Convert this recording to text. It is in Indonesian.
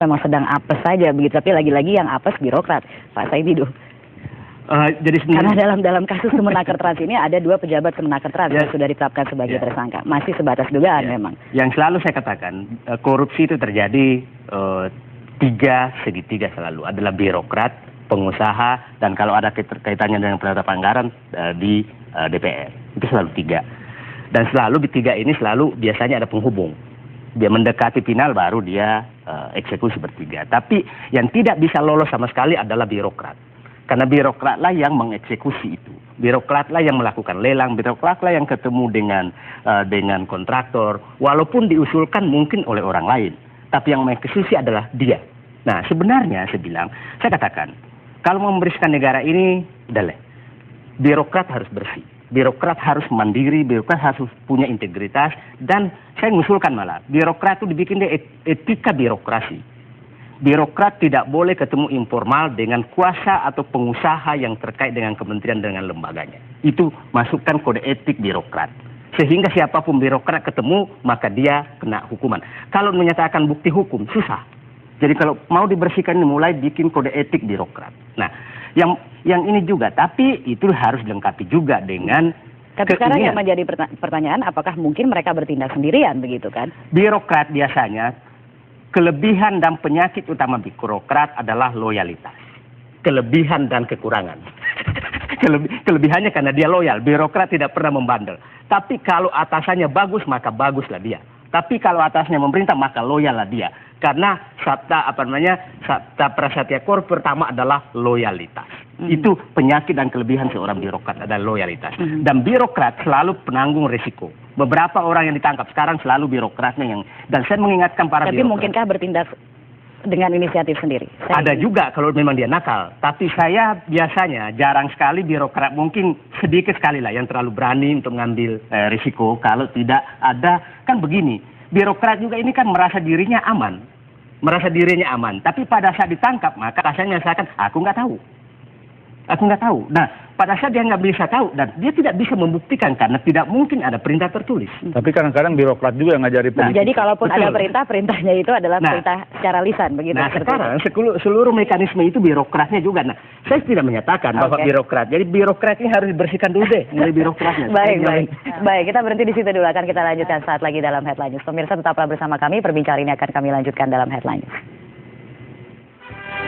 memang sedang apes saja begitu, tapi lagi-lagi yang apes birokrat, Pak Said Didu. Jadi Karena dalam kasus Kemenaker Trans ini ada 2 pejabat Kemenaker Trans yang sudah ditetapkan sebagai tersangka, masih sebatas dugaan memang. Yang selalu saya katakan, korupsi itu terjadi segitiga selalu, adalah birokrat, pengusaha, dan kalau ada kaitannya dengan penetapan anggaran di DPR, itu selalu 3. Dan selalu di 3 ini selalu biasanya ada penghubung. Dia mendekati final baru dia eksekusi bertiga. Tapi yang tidak bisa lolos sama sekali adalah birokrat. Karena birokratlah yang mengeksekusi itu. Birokratlah yang melakukan lelang, birokratlah yang ketemu dengan kontraktor. Walaupun diusulkan mungkin oleh orang lain. Tapi yang mengeksekusi adalah dia. Nah sebenarnya saya katakan, kalau mau membersihkan negara ini, birokrat harus bersih. Birokrat harus mandiri, birokrat harus punya integritas. Dan saya mengusulkan malah, birokrat itu dibikin etika birokrasi. Birokrat tidak boleh ketemu informal dengan kuasa atau pengusaha yang terkait dengan kementerian dengan lembaganya. Itu masukkan kode etik birokrat. Sehingga siapapun birokrat ketemu, maka dia kena hukuman. Kalau menyatakan bukti hukum, susah. Jadi kalau mau dibersihkan ini mulai bikin kode etik birokrat. Nah, yang ini juga, tapi itu harus dilengkapi juga dengan tapi sekarang yang menjadi pertanyaan, apakah mungkin mereka bertindak sendirian begitu kan? Birokrat biasanya, kelebihan dan penyakit utama birokrat adalah loyalitas. Kelebihan dan kekurangan. Kelebihannya karena dia loyal, birokrat tidak pernah membandel. Tapi kalau atasannya bagus, maka baguslah dia. Tapi kalau atasnya memerintah, maka loyallah dia. Karena sabta prasatya kor pertama adalah loyalitas. Itu penyakit dan kelebihan seorang birokrat adalah loyalitas. Dan birokrat selalu penanggung risiko. Beberapa orang yang ditangkap sekarang selalu birokratnya yang, dan saya mengingatkan para birokrat. Tapi mungkinkah bertindak dengan inisiatif sendiri? Ada juga kalau memang dia nakal. Tapi saya biasanya jarang sekali birokrat, mungkin sedikit sekali lah yang terlalu berani untuk mengambil risiko. Kalau tidak ada, kan begini, birokrat juga ini kan merasa dirinya aman. Tapi pada saat ditangkap, maka rasanya misalkan, aku nggak tahu. Nah, pada saat dia nggak bisa tahu, dan dia tidak bisa membuktikan karena tidak mungkin ada perintah tertulis. Tapi kadang-kadang birokrat juga yang ngajari polisi. Jadi kalaupun ada perintahnya itu adalah perintah secara lisan, begitu. Nah, sekarang seluruh mekanisme itu birokratnya juga. Nah, saya tidak menyatakan bahwa birokrat. Jadi birokrat ini harus dibersihkan dulu deh, mulai birokratnya. Baik, kita berhenti di situ dulu. Akan kita lanjutkan saat lagi dalam Headline News. Pemirsa tetaplah bersama kami. Perbincangan ini akan kami lanjutkan dalam Headline News.